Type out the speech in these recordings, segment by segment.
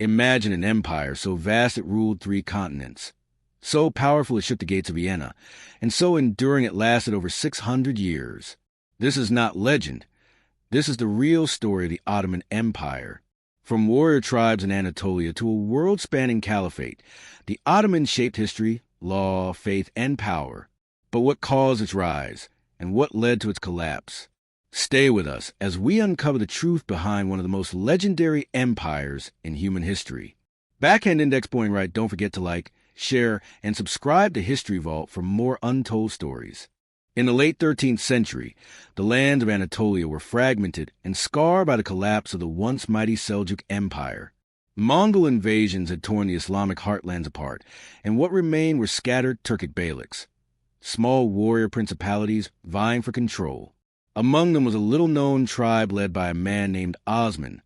Imagine an empire so vast it ruled 3 continents, so powerful it shook the gates of Vienna, and so enduring it lasted over 600 years. This is not legend. This is the real story of the Ottoman Empire. From warrior tribes in Anatolia to a world-spanning caliphate, the Ottomans shaped history, law, faith, and power. But what caused its rise, and what led to its collapse? Stay with us as we uncover the truth behind one of the most legendary empires in human history. Backhand index pointing right, don't forget to like, share, and subscribe to History Vault for more untold stories. In the late 13th century, the lands of Anatolia were fragmented and scarred by the collapse of the once mighty Seljuk Empire. Mongol invasions had torn the Islamic heartlands apart, and what remained were scattered Turkic beyliks, small warrior principalities vying for control. Among them was a little-known tribe led by a man named Osman,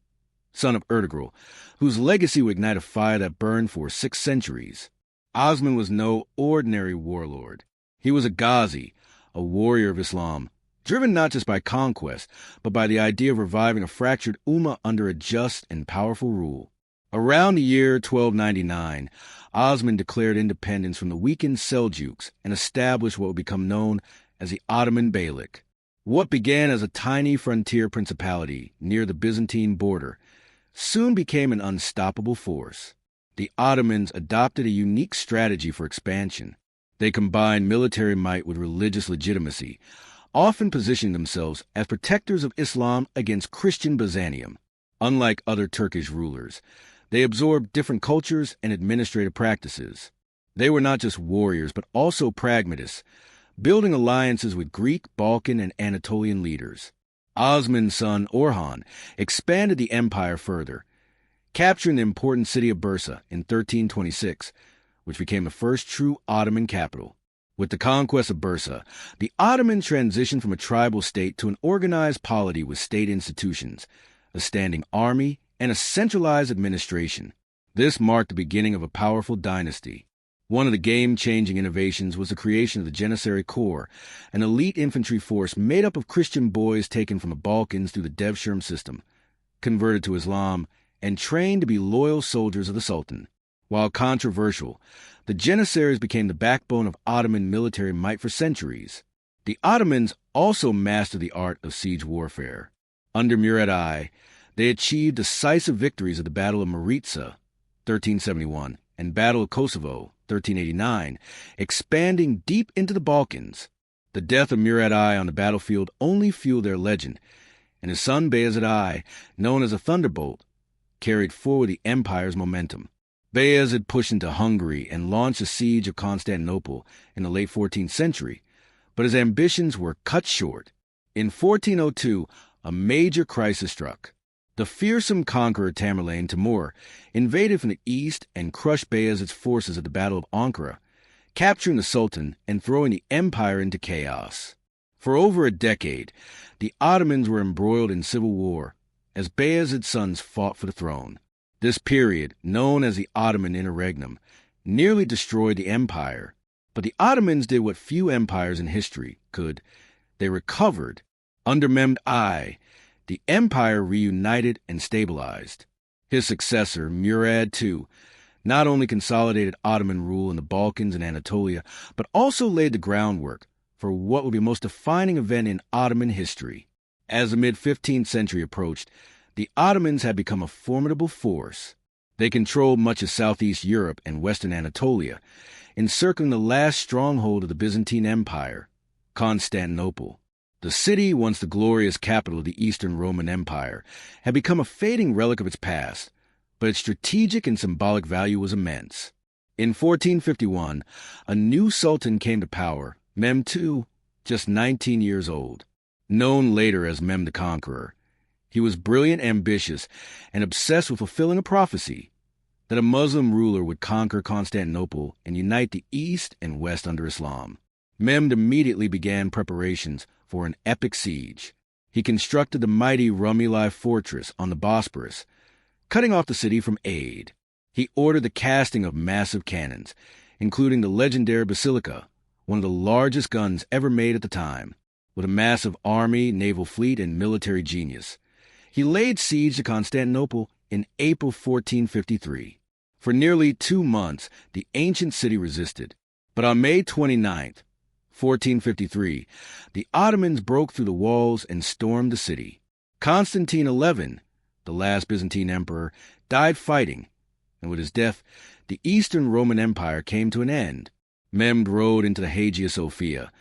son of Ertugrul, whose legacy would ignite a fire that burned for 6 centuries. Osman was no ordinary warlord. He was a Ghazi, a warrior of Islam, driven not just by conquest, but by the idea of reviving a fractured ummah under a just and powerful rule. Around the year 1299, Osman declared independence from the weakened Seljuks and established what would become known as the Ottoman Beylik. What began as a tiny frontier principality near the Byzantine border soon became an unstoppable force. The Ottomans adopted a unique strategy for expansion. They combined military might with religious legitimacy, often positioning themselves as protectors of Islam against Christian Byzantium. Unlike other Turkish rulers, they absorbed different cultures and administrative practices. They were not just warriors, but also pragmatists, building alliances with Greek, Balkan, and Anatolian leaders. Osman's son, Orhan, expanded the empire further, capturing the important city of Bursa in 1326, which became the first true Ottoman capital. With the conquest of Bursa, the Ottomans transitioned from a tribal state to an organized polity with state institutions, a standing army, and a centralized administration. This marked the beginning of a powerful dynasty. One of the game-changing innovations was the creation of the Janissary Corps, an elite infantry force made up of Christian boys taken from the Balkans through the Devshirme system, converted to Islam, and trained to be loyal soldiers of the Sultan. While controversial, the Janissaries became the backbone of Ottoman military might for centuries. The Ottomans also mastered the art of siege warfare. Under Murad I, they achieved decisive victories at the Battle of Maritsa, 1371, and Battle of Kosovo, 1389, expanding deep into the Balkans. The death of Murad I on the battlefield only fueled their legend, and his son Bayezid I, known as a Thunderbolt, carried forward the empire's momentum. Bayezid pushed into Hungary and launched the siege of Constantinople in the late 14th century, but his ambitions were cut short. In 1402, a major crisis struck. The fearsome conqueror Tamerlane Timur invaded from the east and crushed Bayezid's forces at the Battle of Ankara, capturing the Sultan and throwing the empire into chaos. For over a decade, the Ottomans were embroiled in civil war as Bayezid's sons fought for the throne. This period, known as the Ottoman Interregnum, nearly destroyed the empire. But the Ottomans did what few empires in history could. They recovered. Under Mehmed I, the empire reunited and stabilized. His successor, Murad II, not only consolidated Ottoman rule in the Balkans and Anatolia, but also laid the groundwork for what would be the most defining event in Ottoman history. As the mid-15th century approached, the Ottomans had become a formidable force. They controlled much of southeast Europe and western Anatolia, encircling the last stronghold of the Byzantine Empire, Constantinople. The city, once the glorious capital of the Eastern Roman Empire, had become a fading relic of its past, but its strategic and symbolic value was immense. In 1451, a new sultan came to power, Mehmed II, just 19 years old. Known later as Mehmed the Conqueror, he was brilliant, ambitious, and obsessed with fulfilling a prophecy that a Muslim ruler would conquer Constantinople and unite the East and West under Islam. Mehmed immediately began preparations for an epic siege. He constructed the mighty Rumeli fortress on the Bosporus, cutting off the city from aid. He ordered the casting of massive cannons, including the legendary Basilica, one of the largest guns ever made at the time. With a massive army, naval fleet, and military genius, he laid siege to Constantinople in April 1453. For nearly 2 months, the ancient city resisted. But on May 29th, 1453, the Ottomans broke through the walls and stormed the city. Constantine XI, the last Byzantine emperor, died fighting, and with his death, the Eastern Roman Empire came to an end. Mehmed rode into the Hagia Sophia,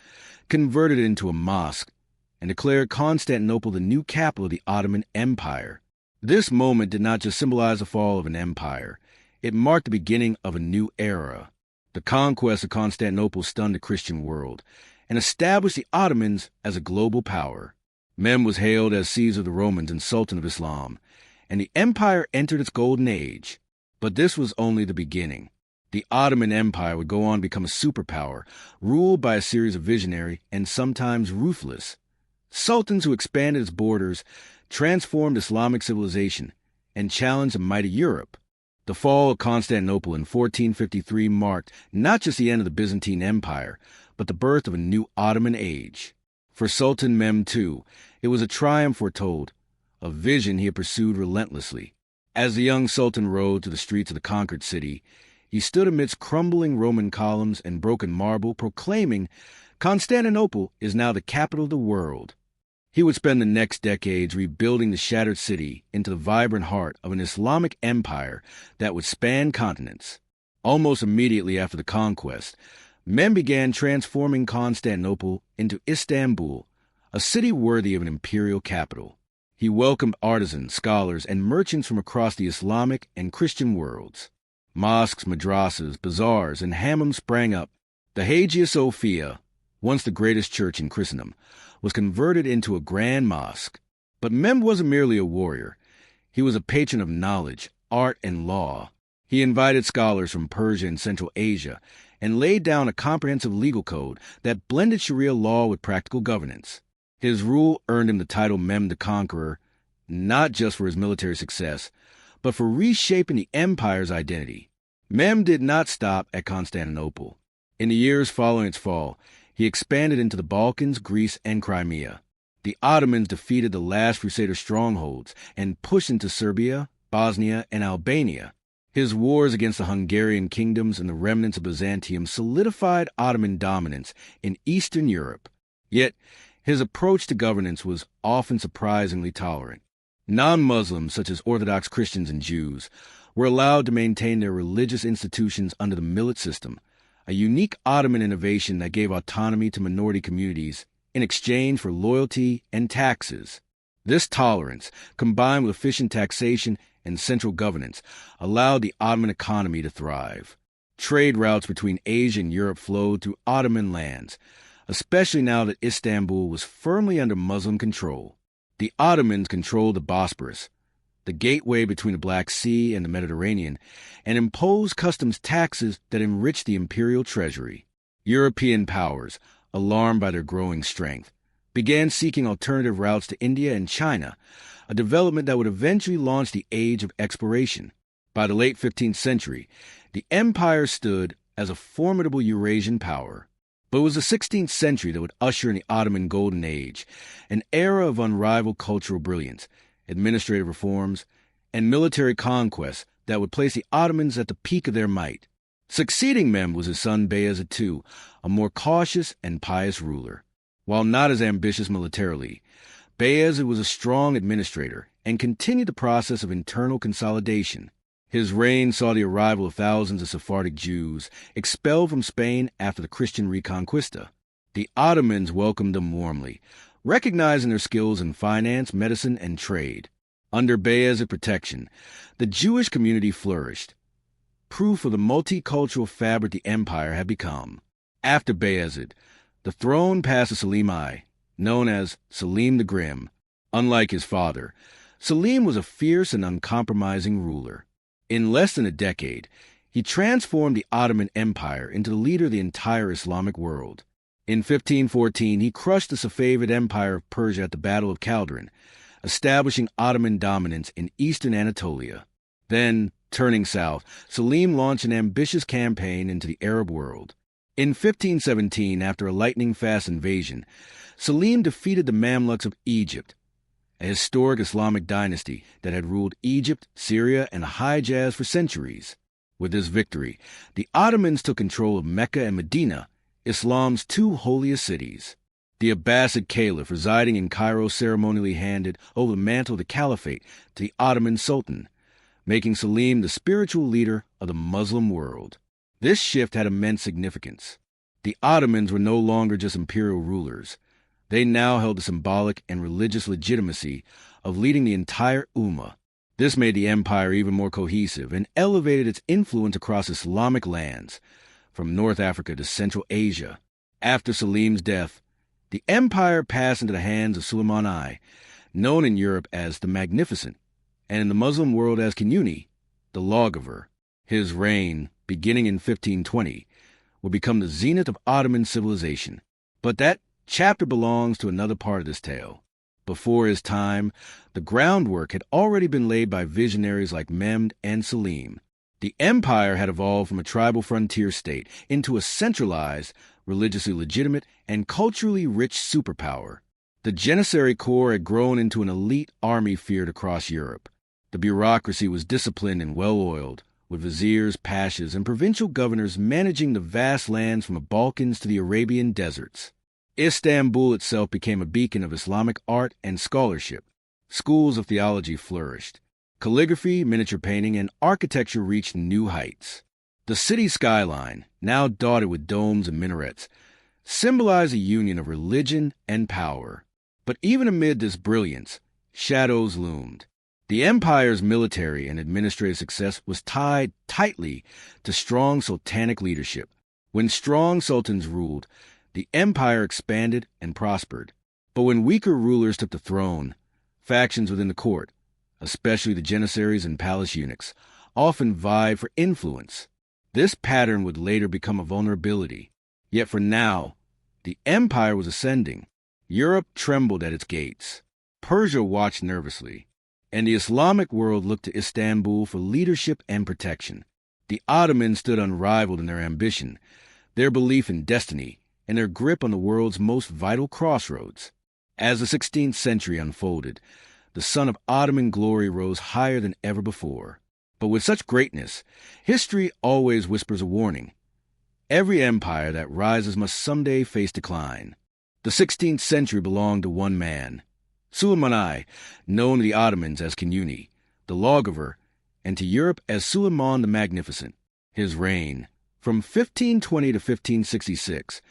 converted it into a mosque, and declared Constantinople the new capital of the Ottoman Empire. This moment did not just symbolize the fall of an empire. It marked the beginning of a new era. The conquest of Constantinople stunned the Christian world and established the Ottomans as a global power. Mehmed was hailed as Caesar of the Romans and Sultan of Islam, and the empire entered its golden age. But this was only the beginning. The Ottoman Empire would go on to become a superpower, ruled by a series of visionary and sometimes ruthless sultans who expanded its borders, transformed Islamic civilization, and challenged the might of Europe. The fall of Constantinople in 1453 marked not just the end of the Byzantine Empire, but the birth of a new Ottoman age. For Sultan Mehmed II, it was a triumph foretold, a vision he had pursued relentlessly. As the young Sultan rode through the streets of the conquered city, he stood amidst crumbling Roman columns and broken marble, proclaiming, "Constantinople is now the capital of the world." He would spend the next decades rebuilding the shattered city into the vibrant heart of an Islamic empire that would span continents. Almost immediately after the conquest, men began transforming Constantinople into Istanbul, a city worthy of an imperial capital. He welcomed artisans, scholars, and merchants from across the Islamic and Christian worlds. Mosques, madrasas, bazaars, and hammams sprang up. The Hagia Sophia, once the greatest church in Christendom, was converted into a grand mosque. But Mehmed wasn't merely a warrior. He was a patron of knowledge, art, and law. He invited scholars from Persia and Central Asia and laid down a comprehensive legal code that blended Sharia law with practical governance. His rule earned him the title Mehmed the Conqueror, not just for his military success, but for reshaping the empire's identity. Mehmed did not stop at Constantinople. In the years following its fall, he expanded into the Balkans, Greece, and Crimea. The Ottomans defeated the last Crusader strongholds and pushed into Serbia, Bosnia, and Albania. His wars against the Hungarian kingdoms and the remnants of Byzantium solidified Ottoman dominance in Eastern Europe. Yet, his approach to governance was often surprisingly tolerant. Non-Muslims, such as Orthodox Christians and Jews, were allowed to maintain their religious institutions under the millet system, a unique Ottoman innovation that gave autonomy to minority communities in exchange for loyalty and taxes. This tolerance, combined with efficient taxation and central governance, allowed the Ottoman economy to thrive. Trade routes between Asia and Europe flowed through Ottoman lands, especially now that Istanbul was firmly under Muslim control. The Ottomans controlled the Bosporus, the gateway between the Black Sea and the Mediterranean, and imposed customs taxes that enriched the imperial treasury. European powers, alarmed by their growing strength, began seeking alternative routes to India and China, a development that would eventually launch the age of exploration. By the late 15th century, the empire stood as a formidable Eurasian power. But it was the 16th century that would usher in the Ottoman Golden Age, an era of unrivaled cultural brilliance, administrative reforms, and military conquests that would place the Ottomans at the peak of their might. Succeeding Mehmed was his son Bayezid II, a more cautious and pious ruler. While not as ambitious militarily, Bayezid was a strong administrator and continued the process of internal consolidation. His reign saw the arrival of thousands of Sephardic Jews expelled from Spain after the Christian Reconquista. The Ottomans welcomed them warmly, recognizing their skills in finance, medicine, and trade. Under Bayezid's protection, the Jewish community flourished, proof of the multicultural fabric the empire had become. After Bayezid, the throne passed to Selim I, known as Selim the Grim. Unlike his father, Selim was a fierce and uncompromising ruler. In less than a decade, he transformed the Ottoman Empire into the leader of the entire Islamic world. In 1514, he crushed the Safavid Empire of Persia at the Battle of Calderon, establishing Ottoman dominance in eastern Anatolia. Then, turning south, Selim launched an ambitious campaign into the Arab world. In 1517, after a lightning-fast invasion, Selim defeated the Mamluks of Egypt a historic Islamic dynasty that had ruled Egypt, Syria, and the Hijaz for centuries. With this victory, the Ottomans took control of Mecca and Medina, Islam's two holiest cities. The Abbasid Caliph residing in Cairo ceremonially handed over the mantle of the caliphate to the Ottoman Sultan, making Selim the spiritual leader of the Muslim world. This shift had immense significance. The Ottomans were no longer just imperial rulers. They now held the symbolic and religious legitimacy of leading the entire Ummah. This made the empire even more cohesive and elevated its influence across Islamic lands, from North Africa to Central Asia. After Selim's death, the empire passed into the hands of Sulaiman I, known in Europe as the Magnificent, and in the Muslim world as Kanuni, the Lawgiver. His reign, beginning in 1520, would become the zenith of Ottoman civilization. But that chapter belongs to another part of this tale. Before his time, the groundwork had already been laid by visionaries like Mehmed and Selim. The empire had evolved from a tribal frontier state into a centralized, religiously legitimate, and culturally rich superpower. The Janissary Corps had grown into an elite army feared across Europe. The bureaucracy was disciplined and well-oiled, with viziers, pashas, and provincial governors managing the vast lands from the Balkans to the Arabian deserts. Istanbul itself became a beacon of Islamic art and scholarship. Schools of theology flourished. Calligraphy, miniature painting, and architecture reached new heights. The city skyline, now dotted with domes and minarets, symbolized a union of religion and power. But even amid this brilliance, shadows loomed. The empire's military and administrative success was tied tightly to strong sultanic leadership. When strong sultans ruled, the empire expanded and prospered. But when weaker rulers took the throne, factions within the court, especially the Janissaries and palace eunuchs, often vied for influence. This pattern would later become a vulnerability. Yet for now, the empire was ascending. Europe trembled at its gates. Persia watched nervously, and the Islamic world looked to Istanbul for leadership and protection. The Ottomans stood unrivaled in their ambition, their belief in destiny, and their grip on the world's most vital crossroads. As the 16th century unfolded, the sun of Ottoman glory rose higher than ever before. But with such greatness, history always whispers a warning. Every empire that rises must someday face decline. The 16th century belonged to one man, Sulaiman I, known to the Ottomans as Kanuni, the Lawgiver, and to Europe as Suleiman the Magnificent. His reign, from 1520 to 1566,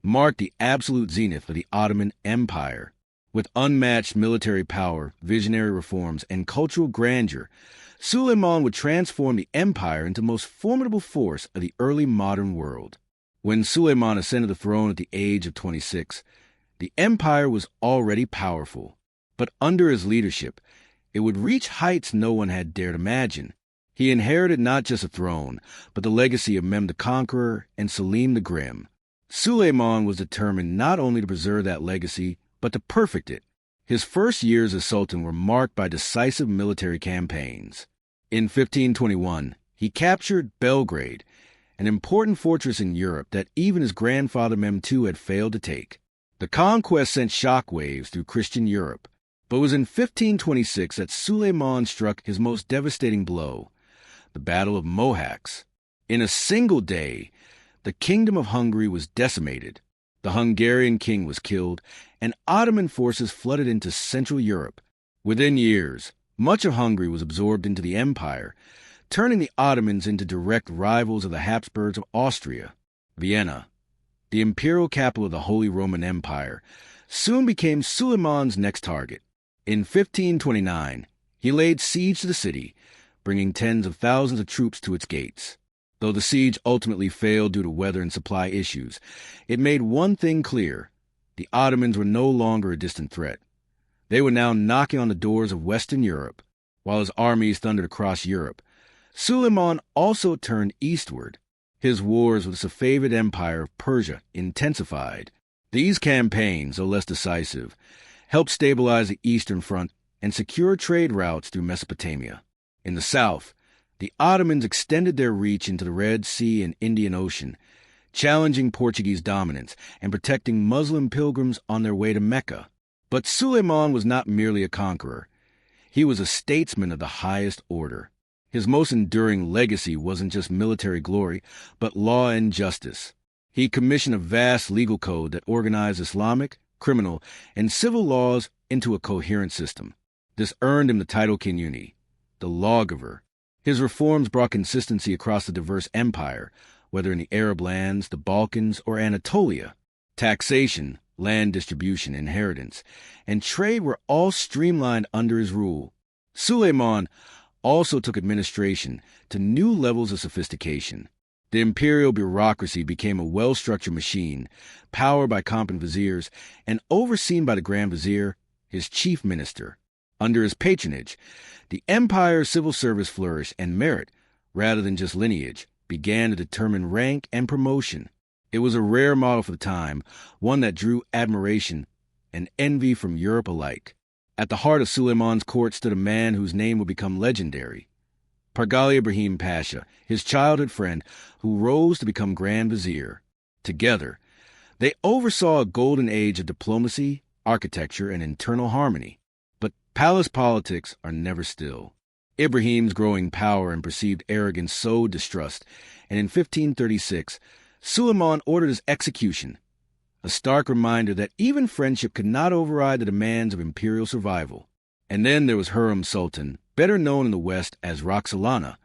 marked the absolute zenith of the Ottoman Empire. With unmatched military power, visionary reforms, and cultural grandeur, Suleiman would transform the empire into the most formidable force of the early modern world. When Suleiman ascended the throne at the age of 26, the empire was already powerful. But under his leadership, it would reach heights no one had dared imagine. He inherited not just a throne, but the legacy of Mehmed the Conqueror and Selim the Grim. Suleiman was determined not only to preserve that legacy, but to perfect it. His first years as Sultan were marked by decisive military campaigns. In 1521, he captured Belgrade, an important fortress in Europe that even his grandfather Mehmed II had failed to take. The conquest sent shockwaves through Christian Europe, but it was in 1526 that Suleiman struck his most devastating blow, the Battle of Mohacs. In a single day, the Kingdom of Hungary was decimated. The Hungarian king was killed, and Ottoman forces flooded into Central Europe. Within years, much of Hungary was absorbed into the empire, turning the Ottomans into direct rivals of the Habsburgs of Austria. Vienna, the imperial capital of the Holy Roman Empire, soon became Suleiman's next target. In 1529, he laid siege to the city, bringing tens of thousands of troops to its gates. Though the siege ultimately failed due to weather and supply issues, it made one thing clear: the Ottomans were no longer a distant threat. They were now knocking on the doors of Western Europe. While his armies thundered across Europe, Suleiman also turned eastward. His wars with the Safavid Empire of Persia intensified. These campaigns, though less decisive, helped stabilize the Eastern Front and secure trade routes through Mesopotamia. In the south, the Ottomans extended their reach into the Red Sea and Indian Ocean, challenging Portuguese dominance and protecting Muslim pilgrims on their way to Mecca. But Suleiman was not merely a conqueror. He was a statesman of the highest order. His most enduring legacy wasn't just military glory, but law and justice. He commissioned a vast legal code that organized Islamic, criminal, and civil laws into a coherent system. This earned him the title Kanuni, the lawgiver. His reforms brought consistency across the diverse empire, whether in the Arab lands, the Balkans, or Anatolia. Taxation, land distribution, inheritance, and trade were all streamlined under his rule. Suleiman also took administration to new levels of sophistication. The imperial bureaucracy became a well-structured machine, powered by competent viziers and overseen by the Grand Vizier, his chief minister. Under his patronage, the empire's civil service flourished, and merit, rather than just lineage, began to determine rank and promotion. It was a rare model for the time, one that drew admiration and envy from Europe alike. At the heart of Suleiman's court stood a man whose name would become legendary, Pargali Ibrahim Pasha, his childhood friend, who rose to become Grand Vizier. Together, they oversaw a golden age of diplomacy, architecture, and internal harmony. But palace politics are never still. Ibrahim's growing power and perceived arrogance sowed distrust, and in 1536, Suleiman ordered his execution, a stark reminder that even friendship could not override the demands of imperial survival. And then there was Hurrem Sultan, better known in the West as Roxolana,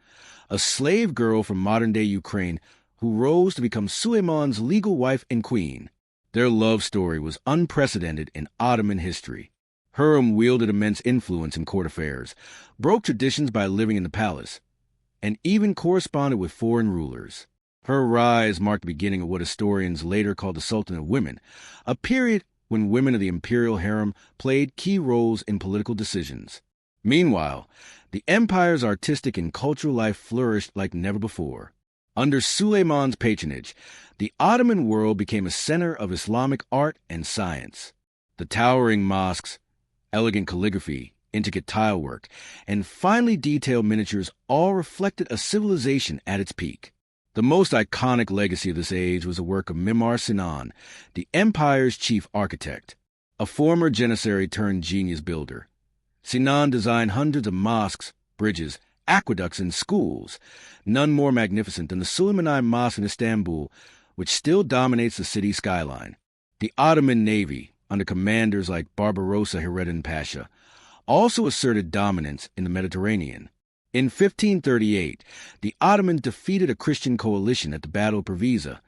a slave girl from modern-day Ukraine who rose to become Suleiman's legal wife and queen. Their love story was unprecedented in Ottoman history. Hurrem wielded immense influence in court affairs, broke traditions by living in the palace, and even corresponded with foreign rulers. Her rise marked the beginning of what historians later called the Sultan of Women, a period when women of the imperial harem played key roles in political decisions. Meanwhile, the empire's artistic and cultural life flourished like never before. Under Suleiman's patronage, the Ottoman world became a center of Islamic art and science. The towering mosques, elegant calligraphy, intricate tilework, and finely detailed miniatures all reflected a civilization at its peak. The most iconic legacy of this age was the work of Mimar Sinan, the empire's chief architect, a former Janissary turned genius builder. Sinan designed hundreds of mosques, bridges, aqueducts, and schools, none more magnificent than the Süleymaniyye Mosque in Istanbul, which still dominates the city skyline. The Ottoman navy, under commanders like Barbarossa Hayreddin Pasha, also asserted dominance in the Mediterranean. In 1538, the Ottomans defeated a Christian coalition at the Battle of Preveza,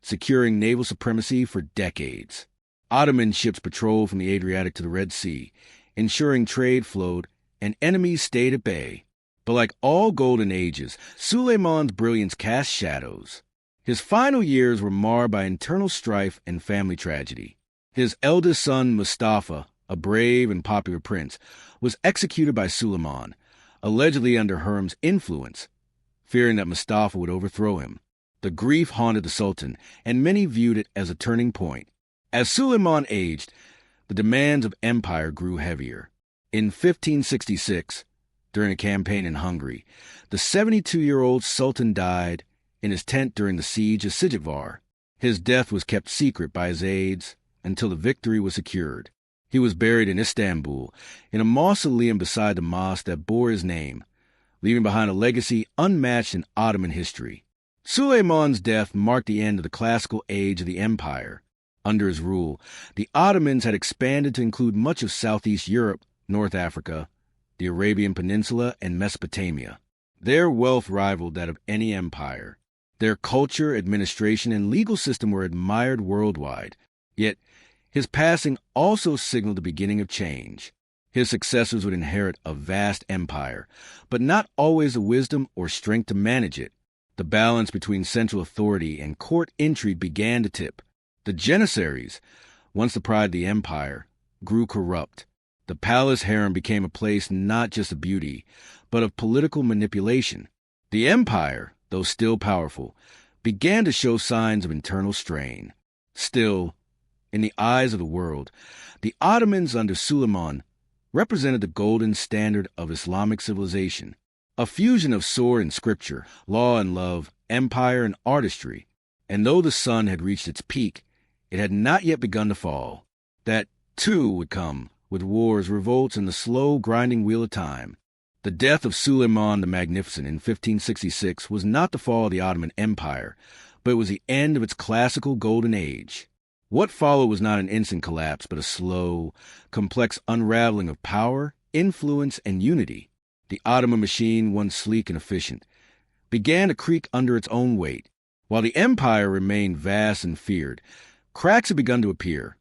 securing naval supremacy for decades. Ottoman ships patrolled from the Adriatic to the Red Sea, ensuring trade flowed and enemies stayed at bay. But like all golden ages, Suleiman's brilliance cast shadows. His final years were marred by internal strife and family tragedy. His eldest son, Mustafa, a brave and popular prince, was executed by Suleiman, allegedly under Hurrem's influence, fearing that Mustafa would overthrow him. The grief haunted the Sultan, and many viewed it as a turning point. As Suleiman aged, the demands of empire grew heavier. In 1566, during a campaign in Hungary, the 72-year-old Sultan died in his tent during the siege of Sijikvar. His death was kept secret by his aides until the victory was secured. He was buried in Istanbul, in a mausoleum beside the mosque that bore his name, leaving behind a legacy unmatched in Ottoman history. Suleiman's death marked the end of the classical age of the empire. Under his rule, the Ottomans had expanded to include much of Southeast Europe, North Africa, the Arabian Peninsula, and Mesopotamia. Their wealth rivaled that of any empire. Their culture, administration, and legal system were admired worldwide. Yet, his passing also signaled the beginning of change. His successors would inherit a vast empire, but not always the wisdom or strength to manage it. The balance between central authority and court intrigue began to tip. The Janissaries, once the pride of the empire, grew corrupt. The palace harem became a place not just of beauty, but of political manipulation. The empire, though still powerful, began to show signs of internal strain. Still, in the eyes of the world, the Ottomans under Suleiman represented the golden standard of Islamic civilization, a fusion of sword and scripture, law and love, empire and artistry. And though the sun had reached its peak, it had not yet begun to fall. That too, would come, with wars, revolts, and the slow, grinding wheel of time. The death of Suleiman the Magnificent in 1566 was not the fall of the Ottoman Empire, but it was the end of its classical golden age. What followed was not an instant collapse, but a slow, complex unraveling of power, influence, and unity. The Ottoman machine, once sleek and efficient, began to creak under its own weight. While the empire remained vast and feared, cracks had begun to appear,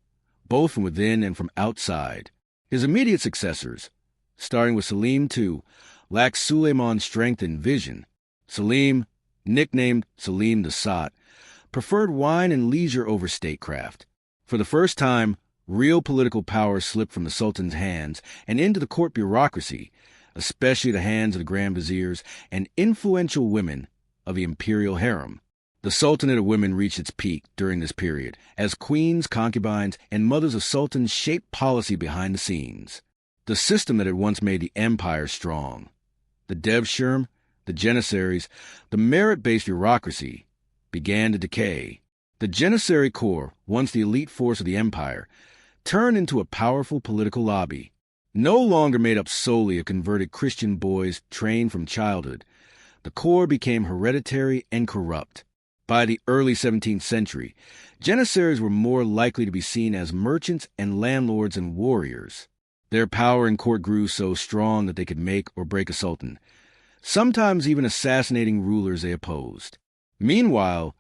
both from within and from outside. His immediate successors, starting with Selim II, lacked Suleiman's strength and vision. Selim, nicknamed Selim the Sot, preferred wine and leisure over statecraft. For the first time, real political power slipped from the Sultan's hands and into the court bureaucracy, especially the hands of the grand viziers and influential women of the imperial harem. The Sultanate of women reached its peak during this period, as queens, concubines, and mothers of sultans shaped policy behind the scenes. The system that had once made the empire strong, the devshirme, the Janissaries, the merit-based bureaucracy, began to decay. The Janissary Corps, once the elite force of the empire, turned into a powerful political lobby. No longer made up solely of converted Christian boys trained from childhood, the Corps became hereditary and corrupt. By the early 17th century, Janissaries were more likely to be seen as merchants and landlords and warriors. Their power in court grew so strong that they could make or break a sultan, sometimes even assassinating rulers they opposed. Meanwhile,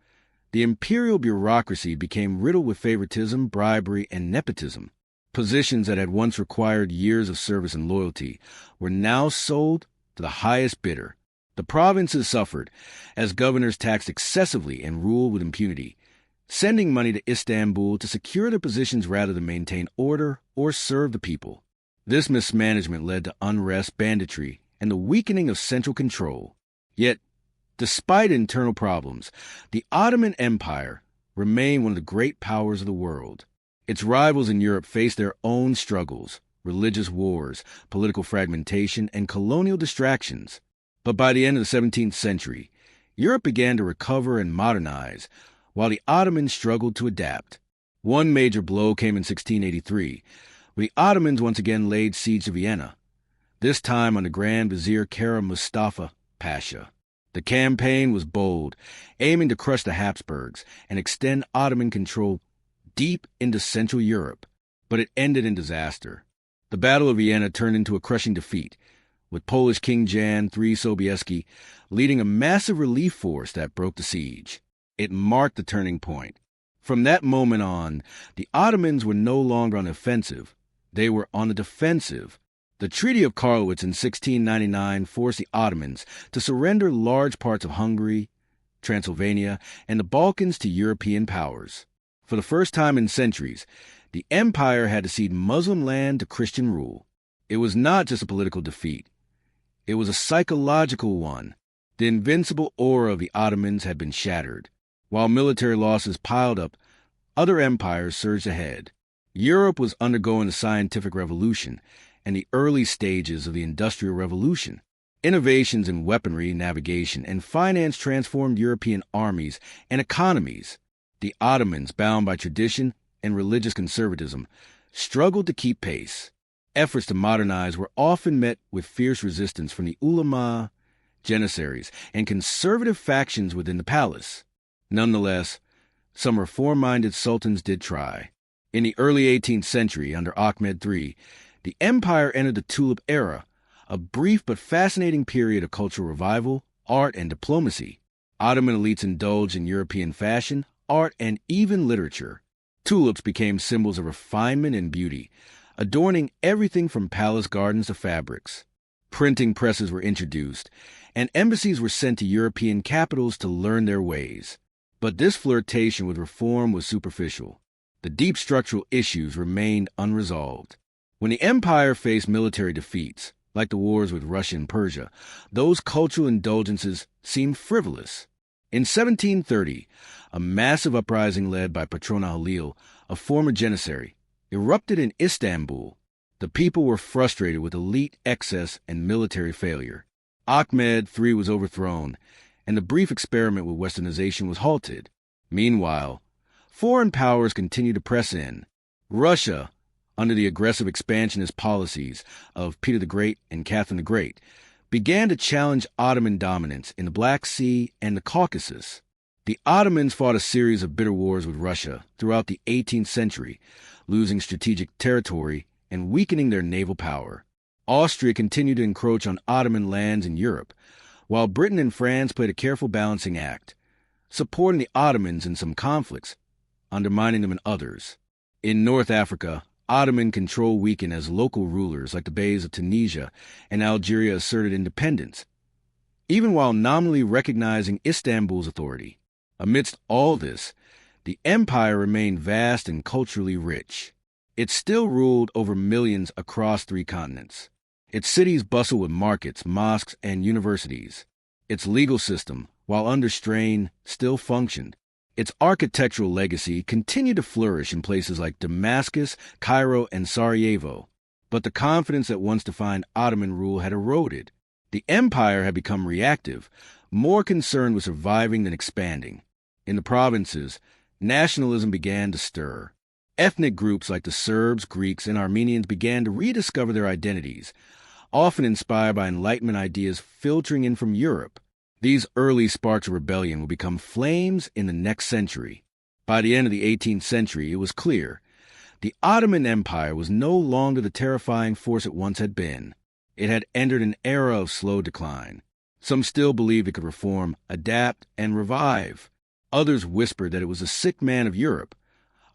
the imperial bureaucracy became riddled with favoritism, bribery, and nepotism. Positions that had once required years of service and loyalty were now sold to the highest bidder. The provinces suffered, as governors taxed excessively and ruled with impunity, sending money to Istanbul to secure their positions rather than maintain order or serve the people. This mismanagement led to unrest, banditry, and the weakening of central control. Yet, despite internal problems, the Ottoman Empire remained one of the great powers of the world. Its rivals in Europe faced their own struggles, religious wars, political fragmentation, and colonial distractions. But by the end of the 17th century, Europe began to recover and modernize, while the Ottomans struggled to adapt. One major blow came in 1683, when the Ottomans once again laid siege to Vienna, this time under Grand Vizier Kara Mustafa Pasha. The campaign was bold, aiming to crush the Habsburgs and extend Ottoman control deep into Central Europe, but it ended in disaster. The Battle of Vienna turned into a crushing defeat, with Polish King Jan III Sobieski leading a massive relief force that broke the siege. It marked the turning point. From that moment on, the Ottomans were no longer on the offensive, they were on the defensive. The Treaty of Karlowitz in 1699 forced the Ottomans to surrender large parts of Hungary, Transylvania, and the Balkans to European powers. For the first time in centuries, the empire had to cede Muslim land to Christian rule. It was not just a political defeat. It was a psychological one. The invincible aura of the Ottomans had been shattered. While military losses piled up, other empires surged ahead. Europe was undergoing the scientific revolution and the early stages of the Industrial Revolution. Innovations in weaponry, navigation, and finance transformed European armies and economies. The Ottomans, bound by tradition and religious conservatism, struggled to keep pace. Efforts to modernize were often met with fierce resistance from the ulama, Janissaries, and conservative factions within the palace. Nonetheless, some reform-minded sultans did try. In the early 18th century, under Ahmed III, the empire entered the Tulip era, a brief but fascinating period of cultural revival, art, and diplomacy. Ottoman elites indulged in European fashion, art, and even literature. Tulips became symbols of refinement and beauty, adorning everything from palace gardens to fabrics. Printing presses were introduced, and embassies were sent to European capitals to learn their ways. But this flirtation with reform was superficial. The deep structural issues remained unresolved. When the empire faced military defeats, like the wars with Russia and Persia, those cultural indulgences seemed frivolous. In 1730, a massive uprising led by Patrona Halil, a former Janissary, erupted in Istanbul. The people were frustrated with elite excess and military failure. Ahmed III was overthrown, and the brief experiment with westernization was halted. Meanwhile, foreign powers continued to press in. Russia, under the aggressive expansionist policies of Peter the Great and Catherine the Great, began to challenge Ottoman dominance in the Black Sea and the Caucasus. The Ottomans fought a series of bitter wars with Russia throughout the 18th century, losing strategic territory and weakening their naval power. Austria continued to encroach on Ottoman lands in Europe, while Britain and France played a careful balancing act, supporting the Ottomans in some conflicts, undermining them in others. In North Africa, Ottoman control weakened as local rulers like the Beys of Tunisia and Algeria asserted independence, even while nominally recognizing Istanbul's authority. Amidst all this, the empire remained vast and culturally rich. It still ruled over millions across 3 continents. Its cities bustled with markets, mosques, and universities. Its legal system, while under strain, still functioned. Its architectural legacy continued to flourish in places like Damascus, Cairo, and Sarajevo. But the confidence that once defined Ottoman rule had eroded. The empire had become reactive, more concerned with surviving than expanding. In the provinces, nationalism began to stir. Ethnic groups like the Serbs, Greeks, and Armenians began to rediscover their identities, often inspired by Enlightenment ideas filtering in from Europe. These early sparks of rebellion would become flames in the next century. By the end of the 18th century, it was clear the Ottoman Empire was no longer the terrifying force it once had been. It had entered an era of slow decline. Some still believed it could reform, adapt, and revive. Others whispered that it was a sick man of Europe,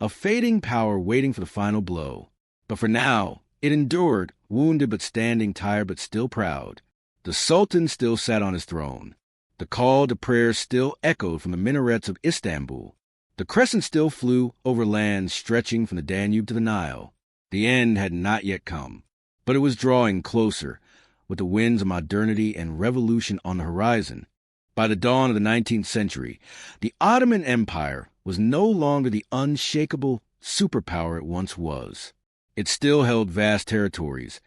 a fading power waiting for the final blow. But for now, it endured, wounded but standing, tired but still proud. The Sultan still sat on his throne. The call to prayer still echoed from the minarets of Istanbul. The crescent still flew over lands stretching from the Danube to the Nile. The end had not yet come, but it was drawing closer, with the winds of modernity and revolution on the horizon. By the dawn of the 19th century, the Ottoman Empire was no longer the unshakable superpower it once was. It still held vast territories,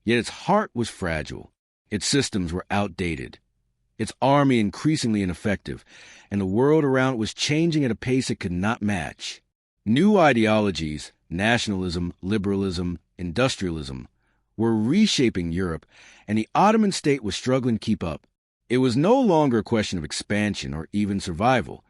yet its heart was fragile. Its systems were outdated, its army increasingly ineffective, and the world around it was changing at a pace it could not match. New ideologies, nationalism, liberalism, industrialism, were reshaping Europe, and the Ottoman state was struggling to keep up. It was no longer a question of expansion or even survival.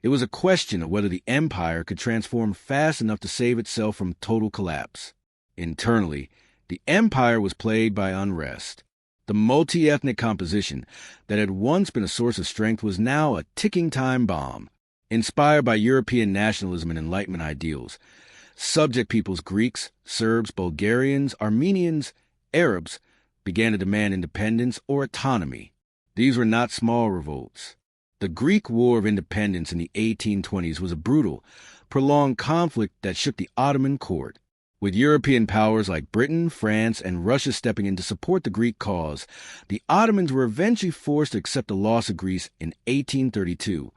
It was a question of whether the empire could transform fast enough to save itself from total collapse. Internally, the empire was plagued by unrest. The multi-ethnic composition that had once been a source of strength was now a ticking time bomb. Inspired by European nationalism and Enlightenment ideals, subject peoples Greeks, Serbs, Bulgarians, Armenians, Arabs began to demand independence or autonomy. These were not small revolts. The Greek War of Independence in the 1820s was a brutal, prolonged conflict that shook the Ottoman court. With European powers like Britain, France, and Russia stepping in to support the Greek cause, the Ottomans were eventually forced to accept the loss of Greece in 1832,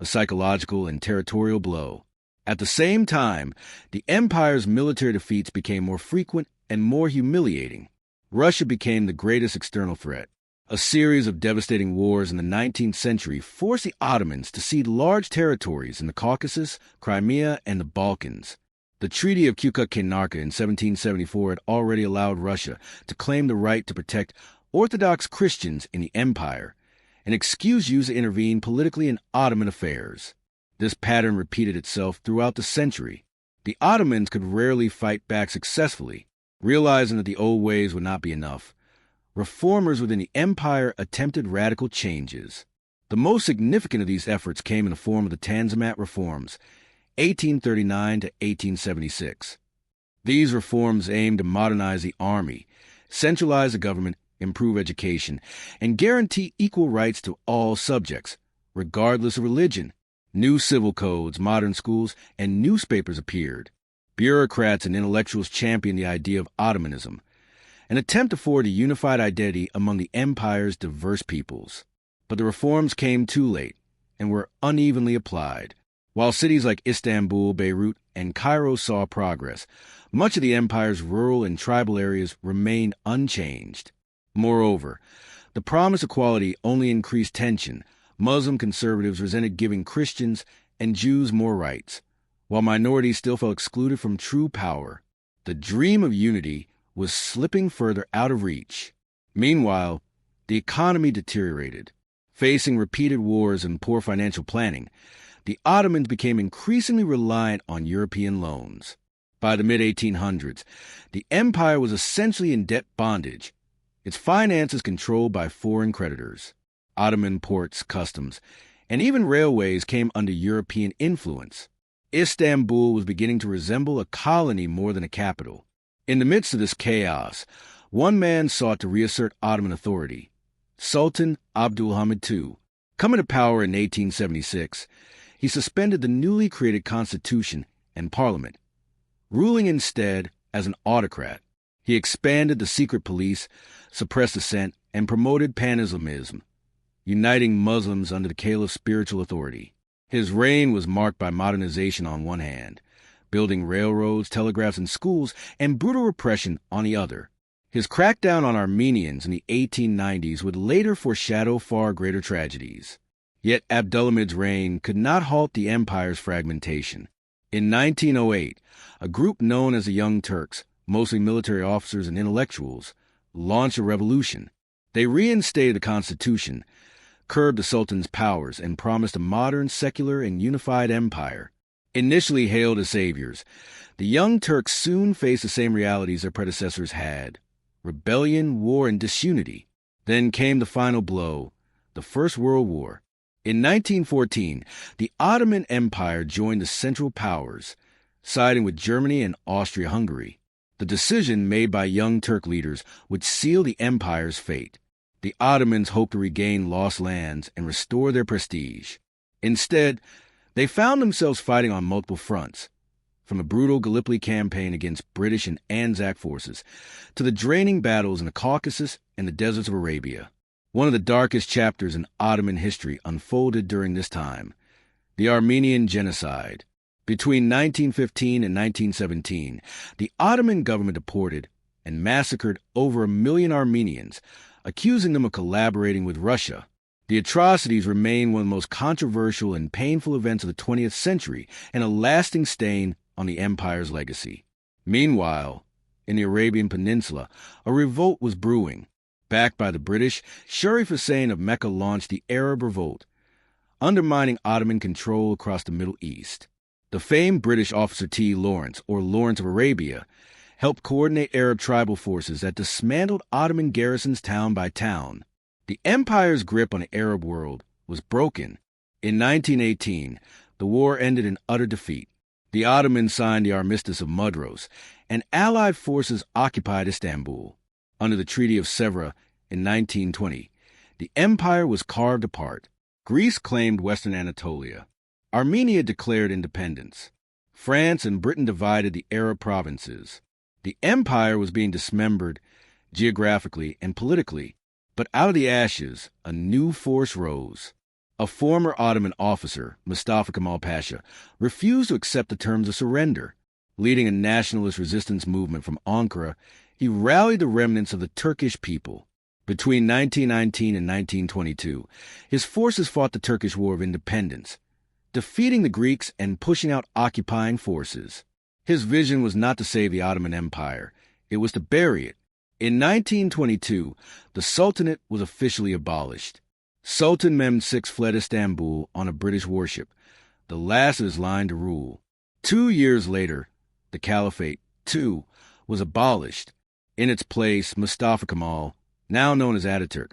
a psychological and territorial blow. At the same time, the empire's military defeats became more frequent and more humiliating. Russia became the greatest external threat. A series of devastating wars in the 19th century forced the Ottomans to cede large territories in the Caucasus, Crimea, and the Balkans. The Treaty of Cukuk-Kainarka in 1774 had already allowed Russia to claim the right to protect Orthodox Christians in the empire, an excuse used to intervene politically in Ottoman affairs. This pattern repeated itself throughout the century. The Ottomans could rarely fight back successfully, realizing that the old ways would not be enough. Reformers within the empire attempted radical changes. The most significant of these efforts came in the form of the Tanzimat reforms, 1839 to 1876. These reforms aimed to modernize the army, centralize the government, improve education, and guarantee equal rights to all subjects, regardless of religion. New civil codes, modern schools, and newspapers appeared. Bureaucrats and intellectuals championed the idea of Ottomanism, an attempt to forge a unified identity among the empire's diverse peoples. But the reforms came too late and were unevenly applied. While cities like Istanbul, Beirut, and Cairo saw progress, much of the empire's rural and tribal areas remained unchanged. Moreover, the promise of equality only increased tension. Muslim conservatives resented giving Christians and Jews more rights, while minorities still felt excluded from true power. The dream of unity was slipping further out of reach. Meanwhile, the economy deteriorated. Facing repeated wars and poor financial planning, the Ottomans became increasingly reliant on European loans. By the mid-1800s, the empire was essentially in debt bondage, its finances controlled by foreign creditors. Ottoman ports, customs, and even railways came under European influence. Istanbul was beginning to resemble a colony more than a capital. In the midst of this chaos, one man sought to reassert Ottoman authority, Sultan Abdülhamid II. Coming to power in 1876, he suspended the newly created constitution and parliament, ruling instead as an autocrat. He expanded the secret police, suppressed dissent, and promoted pan-Islamism, uniting Muslims under the caliph's spiritual authority. His reign was marked by modernization on one hand, building railroads, telegraphs, and schools, and brutal repression on the other. His crackdown on Armenians in the 1890s would later foreshadow far greater tragedies. Yet Abdülhamid's reign could not halt the empire's fragmentation. In 1908, a group known as the Young Turks, mostly military officers and intellectuals, launched a revolution. They reinstated the constitution, curbed the Sultan's powers, and promised a modern, secular, and unified empire. Initially hailed as saviors, the Young Turks soon faced the same realities their predecessors had: rebellion, war, and disunity. Then came the final blow, the First World War. In 1914, the Ottoman Empire joined the Central Powers, siding with Germany and Austria-Hungary. The decision made by Young Turk leaders would seal the empire's fate. The Ottomans hoped to regain lost lands and restore their prestige. Instead, they found themselves fighting on multiple fronts, from the brutal Gallipoli campaign against British and Anzac forces to the draining battles in the Caucasus and the deserts of Arabia. One of the darkest chapters in Ottoman history unfolded during this time: the Armenian Genocide. Between 1915 and 1917, the Ottoman government deported and massacred over 1 million Armenians, accusing them of collaborating with Russia. The atrocities remain one of the most controversial and painful events of the 20th century and a lasting stain on the empire's legacy. Meanwhile, in the Arabian Peninsula, a revolt was brewing. Backed by the British, Sharif Hussein of Mecca launched the Arab Revolt, undermining Ottoman control across the Middle East. The famed British officer T. Lawrence, or Lawrence of Arabia, helped coordinate Arab tribal forces that dismantled Ottoman garrisons town by town. The empire's grip on the Arab world was broken. In 1918, the war ended in utter defeat. The Ottomans signed the Armistice of Mudros, and Allied forces occupied Istanbul. Under the Treaty of Sèvres in 1920, the empire was carved apart. Greece claimed Western Anatolia. Armenia declared independence. France and Britain divided the Arab provinces. The empire was being dismembered geographically and politically, but out of the ashes, a new force rose. A former Ottoman officer, Mustafa Kemal Pasha, refused to accept the terms of surrender. Leading a nationalist resistance movement from Ankara, he rallied the remnants of the Turkish people. Between 1919 and 1922, his forces fought the Turkish War of Independence, defeating the Greeks and pushing out occupying forces. His vision was not to save the Ottoman Empire, it was to bury it. In 1922, the Sultanate was officially abolished. Sultan Mehmed VI fled Istanbul on a British warship, the last of his line to rule. 2 years later, the Caliphate, too, was abolished. In its place, Mustafa Kemal, now known as Ataturk,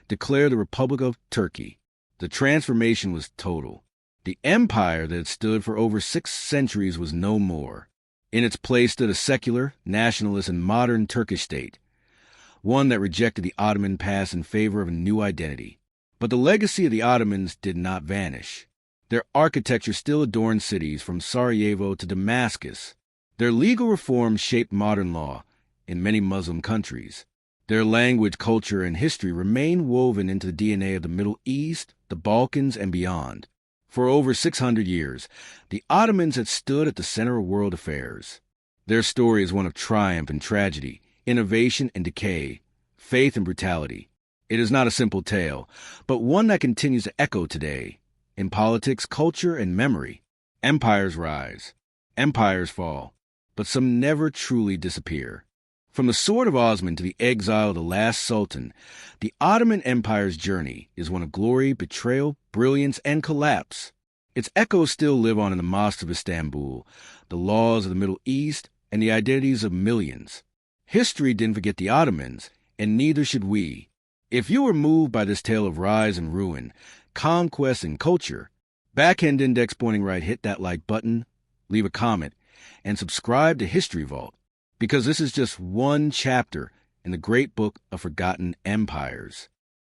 declared the Republic of Turkey. The transformation was total. The empire that had stood for over 6 centuries was no more. In its place stood a secular, nationalist, and modern Turkish state, one that rejected the Ottoman past in favor of a new identity. But the legacy of the Ottomans did not vanish. Their architecture still adorned cities from Sarajevo to Damascus. Their legal reforms shaped modern law in many Muslim countries. Their language, culture, and history remain woven into the DNA of the Middle East, the Balkans, and beyond. For over 600 years, the Ottomans had stood at the center of world affairs. Their story is one of triumph and tragedy, innovation and decay, faith and brutality. It is not a simple tale, but one that continues to echo today. In politics, culture, and memory, empires rise, empires fall, but some never truly disappear. From the sword of Osman to the exile of the last Sultan, the Ottoman Empire's journey is one of glory, betrayal, brilliance, and collapse. Its echoes still live on in the mosques of Istanbul, the laws of the Middle East, and the identities of millions. History didn't forget the Ottomans, and neither should we. If you were moved by this tale of rise and ruin, conquest and culture, Backhand Index pointing right, hit that like button, leave a comment, and subscribe to History Vault, because this is just one chapter in the great book of forgotten empires.